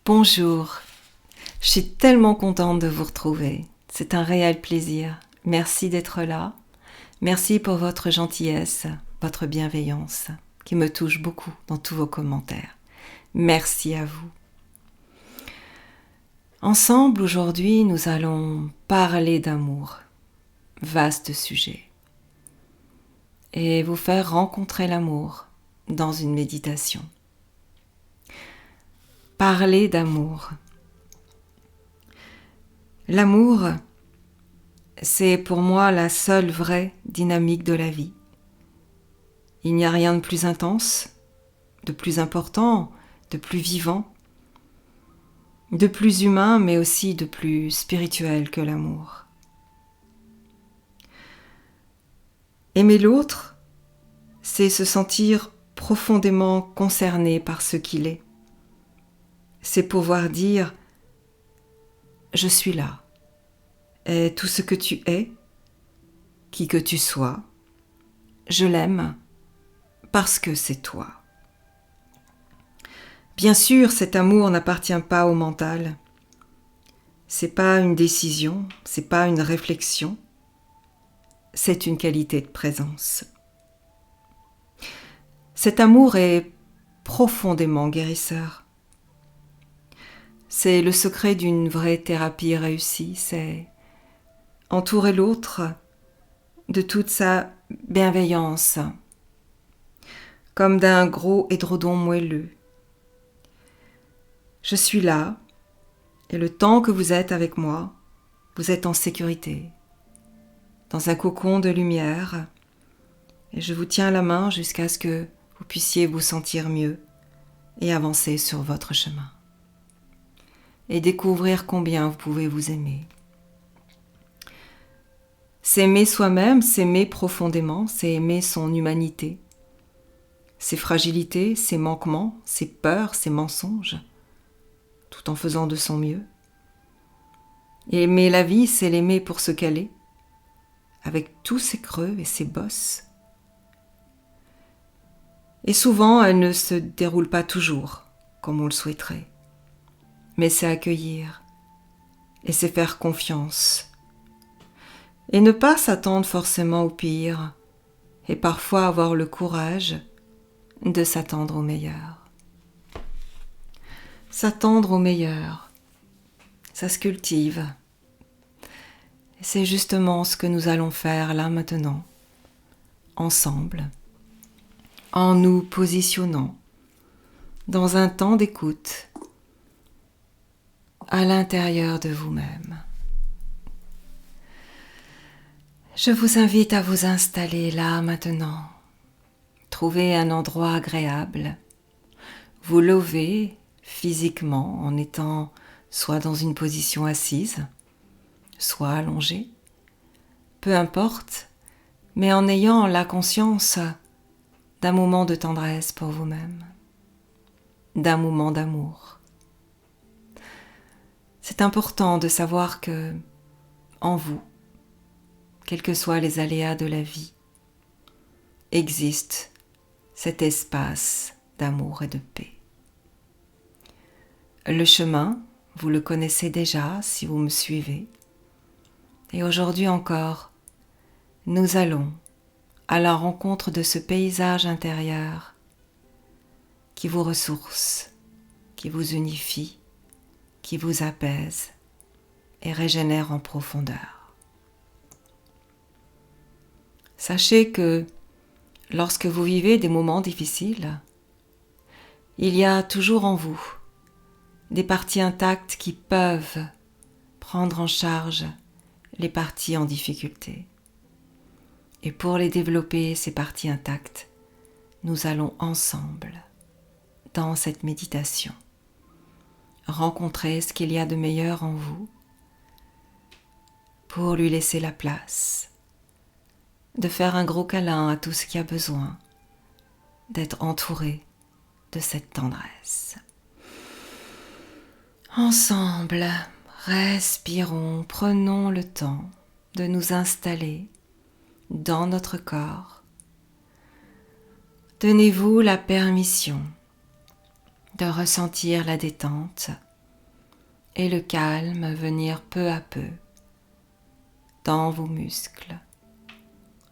Bonjour, je suis tellement contente de vous retrouver. C'est un réel plaisir. Merci d'être là. Merci pour votre gentillesse, votre bienveillance, qui me touche beaucoup dans tous vos commentaires. Merci à vous. Ensemble, aujourd'hui, nous allons parler d'amour. Vaste sujet. Et vous faire rencontrer l'amour dans une méditation. Parler d'amour. L'amour, c'est pour moi la seule vraie dynamique de la vie. Il n'y a rien de plus intense, de plus important, de plus vivant, de plus humain, mais aussi de plus spirituel que l'amour. Aimer l'autre, c'est se sentir profondément concerné par ce qu'il est. C'est pouvoir dire « Je suis là, et tout ce que tu es, qui que tu sois, je l'aime parce que c'est toi. » Bien sûr, cet amour n'appartient pas au mental. C'est pas une décision, c'est pas une réflexion, c'est une qualité de présence. Cet amour est profondément guérisseur. C'est le secret d'une vraie thérapie réussie, c'est entourer l'autre de toute sa bienveillance, comme d'un gros édredon moelleux. Je suis là, et le temps que vous êtes avec moi, vous êtes en sécurité, dans un cocon de lumière, et je vous tiens la main jusqu'à ce que vous puissiez vous sentir mieux et avancer sur votre chemin. Et découvrir combien vous pouvez vous aimer. S'aimer soi-même, s'aimer profondément, c'est aimer son humanité, ses fragilités, ses manquements, ses peurs, ses mensonges, tout en faisant de son mieux. Et aimer la vie, c'est l'aimer pour ce qu'elle est, avec tous ses creux et ses bosses. Et souvent, elle ne se déroule pas toujours comme on le souhaiterait. Mais c'est accueillir, et c'est faire confiance, et ne pas s'attendre forcément au pire, et parfois avoir le courage de s'attendre au meilleur. S'attendre au meilleur, ça se cultive. Et c'est justement ce que nous allons faire là maintenant, ensemble, en nous positionnant dans un temps d'écoute à l'intérieur de vous-même. Je vous invite à vous installer là maintenant. Trouvez un endroit agréable. Vous levez physiquement en étant soit dans une position assise, soit allongée. Peu importe, mais en ayant la conscience d'un moment de tendresse pour vous-même, d'un moment d'amour. C'est important de savoir que, en vous, quels que soient les aléas de la vie, existe cet espace d'amour et de paix. Le chemin, vous le connaissez déjà si vous me suivez. Et aujourd'hui encore, nous allons à la rencontre de ce paysage intérieur qui vous ressource, qui vous unifie, qui vous apaise et régénère en profondeur. Sachez que lorsque vous vivez des moments difficiles, il y a toujours en vous des parties intactes qui peuvent prendre en charge les parties en difficulté. Et pour les développer, ces parties intactes, nous allons ensemble, dans cette méditation, rencontrer ce qu'il y a de meilleur en vous pour lui laisser la place, de faire un gros câlin à tout ce qui a besoin, d'être entouré de cette tendresse. Ensemble, respirons, prenons le temps de nous installer dans notre corps. Donnez-vous la permission de ressentir la détente et le calme venir peu à peu dans vos muscles.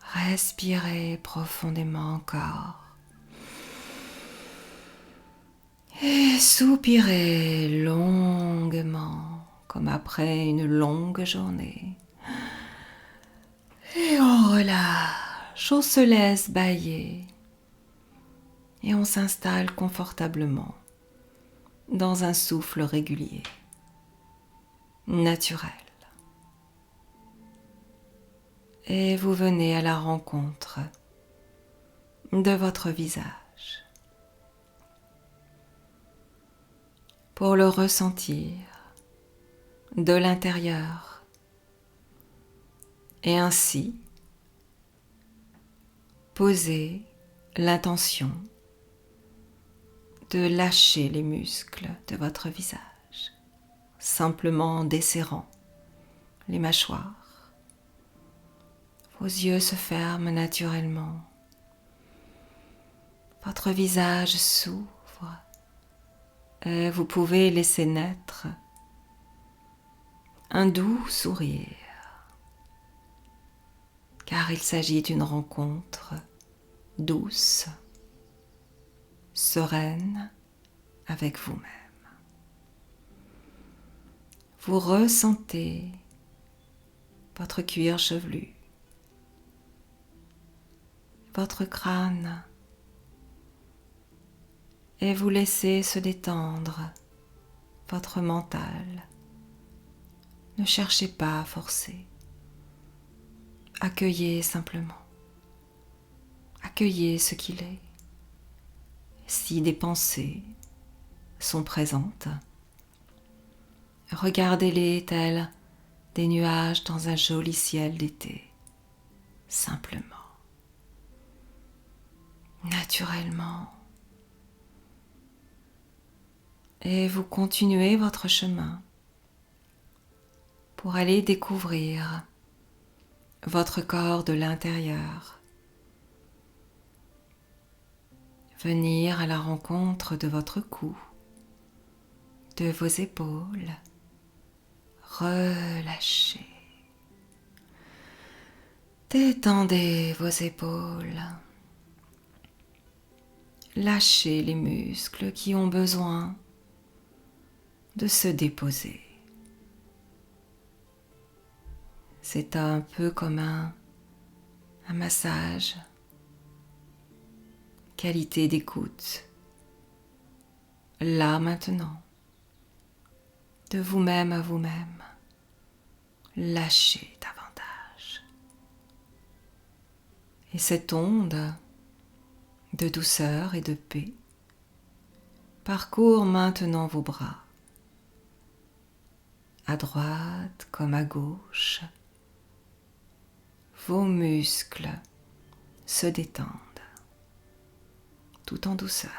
Respirez profondément encore. Et soupirez longuement, comme après une longue journée. Et on relâche, on se laisse bâiller. Et on s'installe confortablement dans un souffle régulier, naturel. Et vous venez à la rencontre de votre visage. Pour le ressentir de l'intérieur et ainsi poser l'intention de lâcher les muscles de votre visage, simplement en desserrant les mâchoires. Vos yeux se ferment naturellement. Votre visage s'ouvre et vous pouvez laisser naître un doux sourire, car il s'agit d'une rencontre douce, sereine avec vous-même. Vous ressentez votre cuir chevelu, votre crâne, et vous laissez se détendre votre mental. Ne cherchez pas à forcer. Accueillez simplement. Accueillez ce qu'il est. Si des pensées sont présentes, regardez-les telles des nuages dans un joli ciel d'été, simplement, naturellement. Et vous continuez votre chemin pour aller découvrir votre corps de l'intérieur, venir à la rencontre de votre cou, de vos épaules, relâchez. Détendez vos épaules, lâchez les muscles qui ont besoin de se déposer. C'est un peu comme un massage, qualité d'écoute, là maintenant, de vous-même à vous-même, lâchez davantage. Et cette onde de douceur et de paix parcourt maintenant vos bras, à droite comme à gauche. Vos muscles se détendent tout en douceur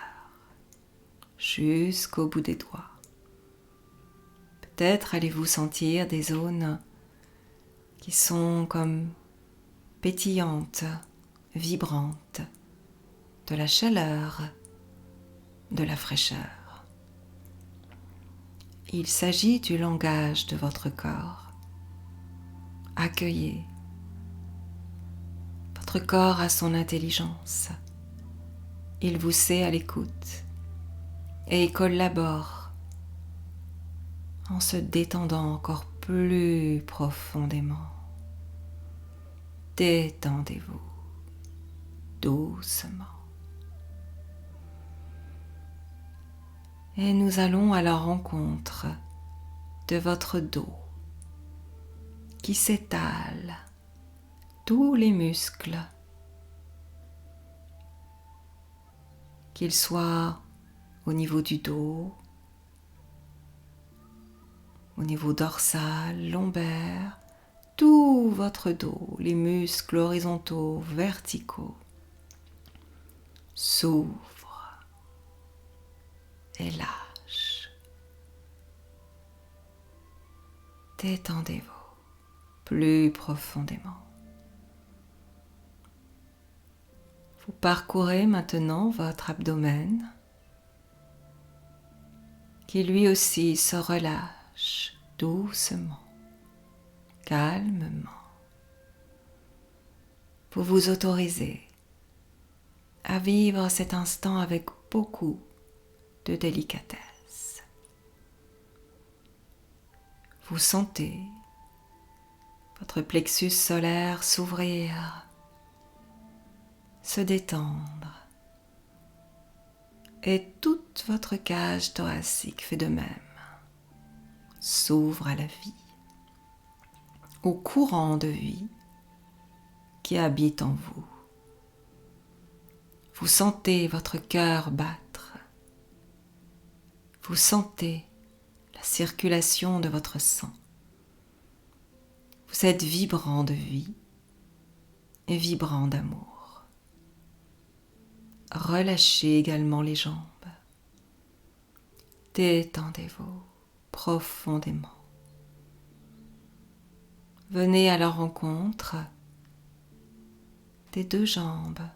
jusqu'au bout des doigts. Peut-être allez-vous sentir des zones qui sont comme pétillantes, vibrantes, de la chaleur, de la fraîcheur. Il s'agit du langage de votre corps. Accueillez. Votre corps a son intelligence. Il vous sait à l'écoute et il collabore en se détendant encore plus profondément. Détendez-vous doucement. Et nous allons à la rencontre de votre dos qui s'étale, tous les muscles, qu'ils soient au niveau du dos, au niveau dorsal, lombaire, tout votre dos, les muscles horizontaux, verticaux, s'ouvrent et lâchent. Détendez-vous plus profondément. Vous parcourez maintenant votre abdomen qui lui aussi se relâche relâche doucement, calmement. Vous vous autorisez à vivre cet instant avec beaucoup de délicatesse. Vous sentez votre plexus solaire s'ouvrir, se détendre, et toute votre cage thoracique fait de même, s'ouvre à la vie, au courant de vie qui habite en vous. Vous sentez votre cœur battre, vous sentez la circulation de votre sang. Vous êtes vibrant de vie et vibrant d'amour. Relâchez également les jambes. Détendez-vous profondément. Venez à la rencontre des deux jambes.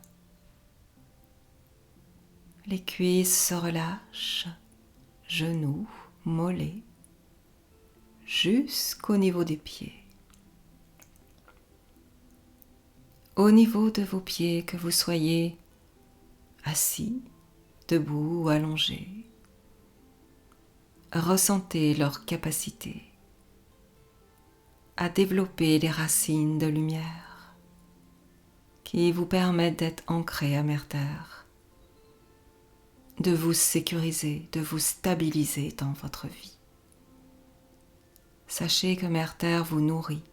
Les cuisses se relâchent, genoux, mollets, jusqu'au niveau des pieds. Au niveau de vos pieds, que vous soyez assis, debout ou allongé, ressentez leur capacité à développer les racines de lumière qui vous permettent d'être ancrés à Mère Terre, de vous sécuriser, de vous stabiliser dans votre vie. Sachez que Mère Terre vous nourrit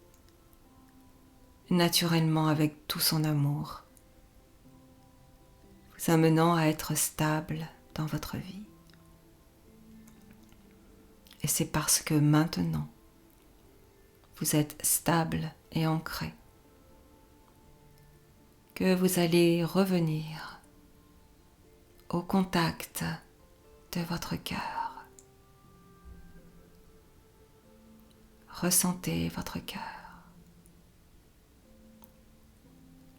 naturellement avec tout son amour, vous amenant à être stable dans votre vie. Et c'est parce que maintenant, vous êtes stable et ancré que vous allez revenir au contact de votre cœur. Ressentez votre cœur.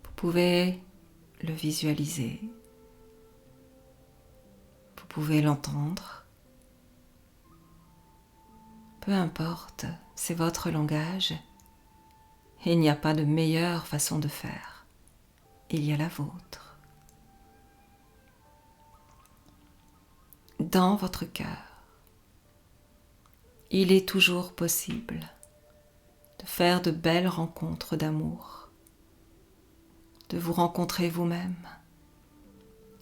Vous pouvez le visualiser, vous pouvez l'entendre. Peu importe, c'est votre langage et il n'y a pas de meilleure façon de faire. Il y a la vôtre. Dans votre cœur, il est toujours possible de faire de belles rencontres d'amour, de vous rencontrer vous-même.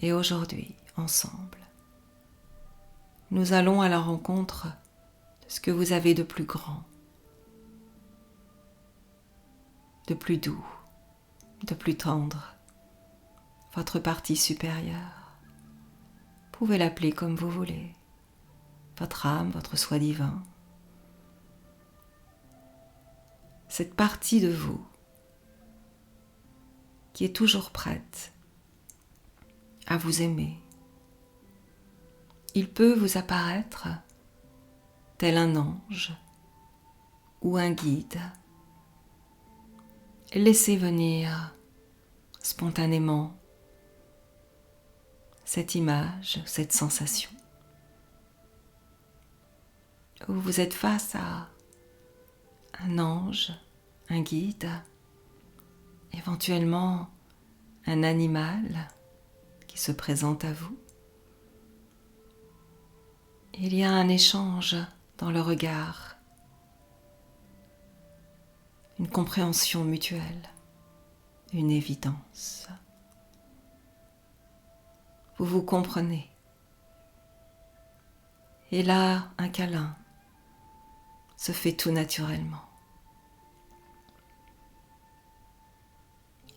Et aujourd'hui, ensemble, nous allons à la rencontre de ce que vous avez de plus grand, de plus doux, de plus tendre, votre partie supérieure. Vous pouvez l'appeler comme vous voulez, votre âme, votre soi divin. Cette partie de vous qui est toujours prête à vous aimer. Il peut vous apparaître tel un ange ou un guide. Laissez venir spontanément cette image, cette sensation. Vous êtes face à un ange, un guide, éventuellement un animal qui se présente à vous. Il y a un échange dans le regard, une compréhension mutuelle, une évidence. Vous vous comprenez. Et là, un câlin se fait tout naturellement.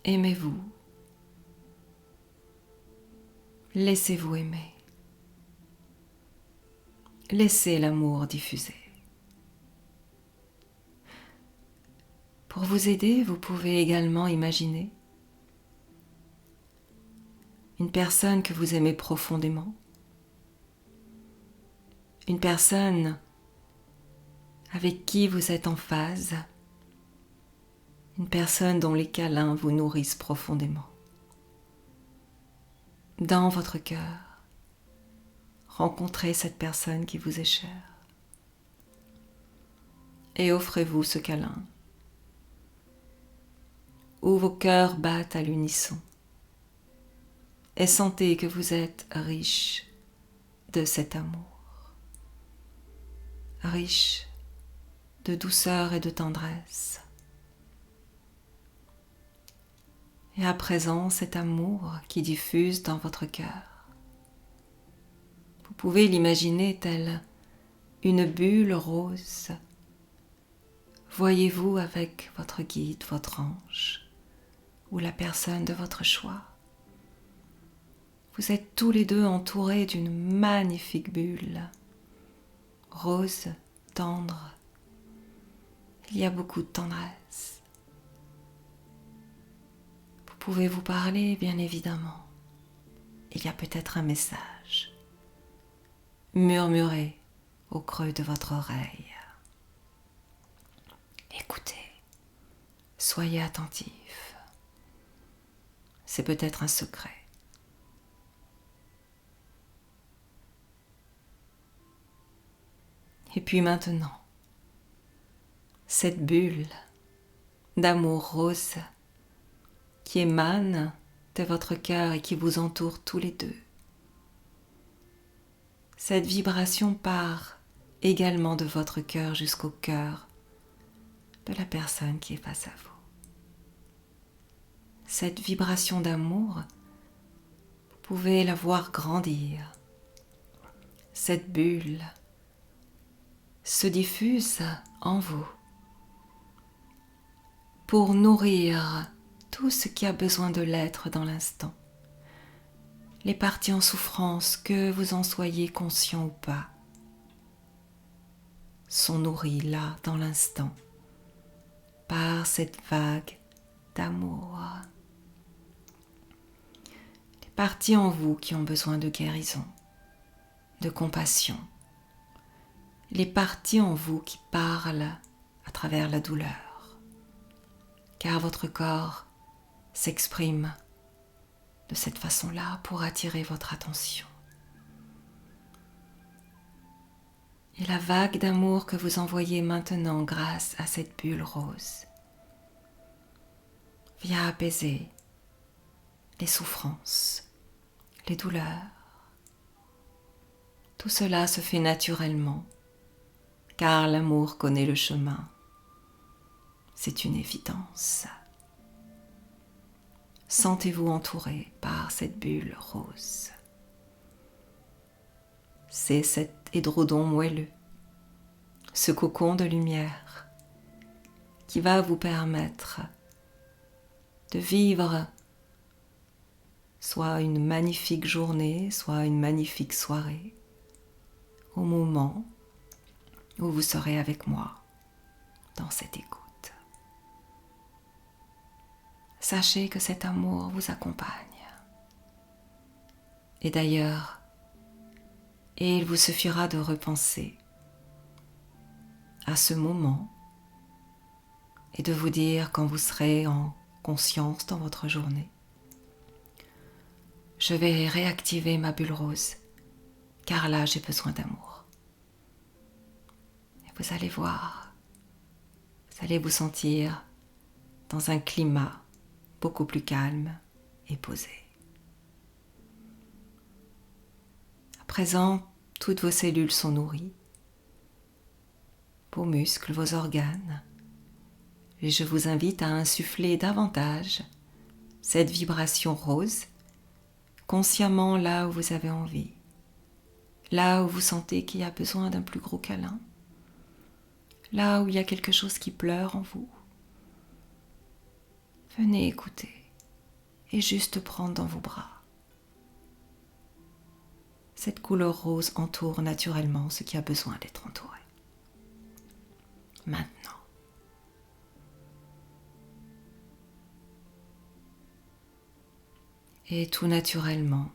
Aimez-vous. Laissez-vous aimer. Laissez l'amour diffuser. Pour vous aider, vous pouvez également imaginer une personne que vous aimez profondément, une personne avec qui vous êtes en phase, une personne dont les câlins vous nourrissent profondément. Dans votre cœur, rencontrez cette personne qui vous est chère. et offrez-vous ce câlin, où vos cœurs battent à l'unisson, et sentez que vous êtes riche de cet amour, riche de douceur et de tendresse. Et à présent, cet amour qui diffuse dans votre cœur, vous pouvez l'imaginer tel une bulle rose. Voyez-vous avec votre guide, votre ange, ou la personne de votre choix. Vous êtes tous les deux entourés d'une magnifique bulle, rose, tendre. Il y a beaucoup de tendresse. Vous pouvez vous parler, bien évidemment. Il y a peut-être un message. Murmurez au creux de votre oreille. Écoutez, soyez attentif. C'est peut-être un secret. Et puis maintenant, cette bulle d'amour rose qui émane de votre cœur et qui vous entoure tous les deux. Cette vibration part également de votre cœur jusqu'au cœur de la personne qui est face à vous. Cette vibration d'amour, vous pouvez la voir grandir. Cette bulle se diffuse en vous pour nourrir tout ce qui a besoin de l'être dans l'instant. Les parties en souffrance, que vous en soyez conscient ou pas, sont nourries là, dans l'instant, par cette vague d'amour. Les parties en vous qui ont besoin de guérison, de compassion, les parties en vous qui parlent à travers la douleur, car votre corps s'exprime de cette façon-là pour attirer votre attention. Et la vague d'amour que vous envoyez maintenant grâce à cette bulle rose vient apaiser les souffrances, les douleurs. Tout cela se fait naturellement, car l'amour connaît le chemin. C'est une évidence. Sentez-vous entouré par cette bulle rose. C'est cet édredon moelleux, ce cocon de lumière qui va vous permettre de vivre soit une magnifique journée, soit une magnifique soirée, au moment où vous serez avec moi dans cette écoute. Sachez que cet amour vous accompagne. Et d'ailleurs, il vous suffira de repenser à ce moment et de vous dire quand vous serez en conscience dans votre journée: je vais réactiver ma bulle rose, car là j'ai besoin d'amour. Et vous allez voir, vous allez vous sentir dans un climat beaucoup plus calme et posé. À présent, toutes vos cellules sont nourries, vos muscles, vos organes, et je vous invite à insuffler davantage cette vibration rose consciemment là où vous avez envie, là où vous sentez qu'il y a besoin d'un plus gros câlin, là où il y a quelque chose qui pleure en vous. Venez écouter et juste prendre dans vos bras. Cette couleur rose entoure naturellement ce qui a besoin d'être entouré. Maintenant. Et tout naturellement,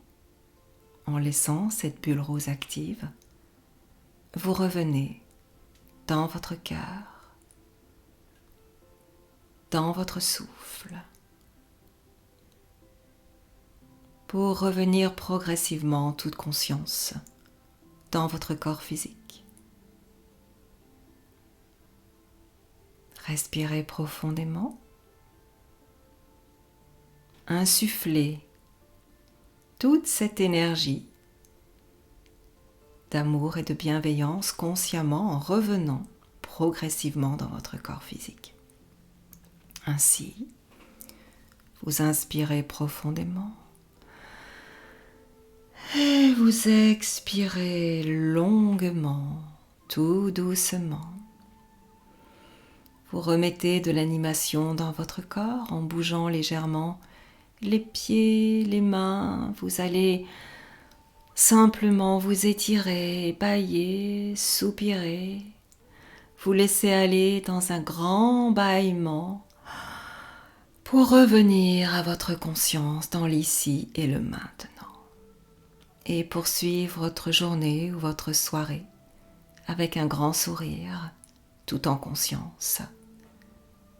en laissant cette bulle rose active, vous revenez dans votre cœur, dans votre souffle, pour revenir progressivement en toute conscience dans votre corps physique. Respirez profondément. Insufflez toute cette énergie d'amour et de bienveillance consciemment en revenant progressivement dans votre corps physique. Ainsi, vous inspirez profondément et vous expirez longuement, tout doucement. Vous remettez de l'animation dans votre corps en bougeant légèrement les pieds, les mains. Vous allez simplement vous étirer, bâiller, soupirer. Vous laissez aller dans un grand bâillement pour revenir à votre conscience dans l'ici et le maintenant. Et poursuivre votre journée ou votre soirée avec un grand sourire, tout en conscience,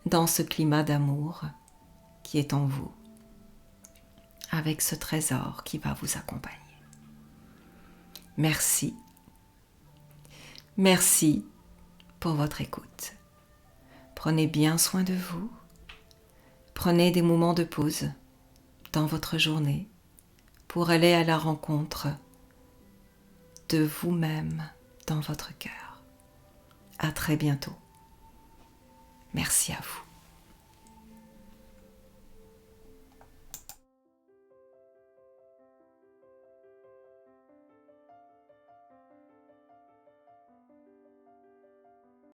dans ce climat d'amour qui est en vous, avec ce trésor qui va vous accompagner. Merci. Merci pour votre écoute. Prenez bien soin de vous. Prenez des moments de pause dans votre journée pour aller à la rencontre de vous-même dans votre cœur. À très bientôt.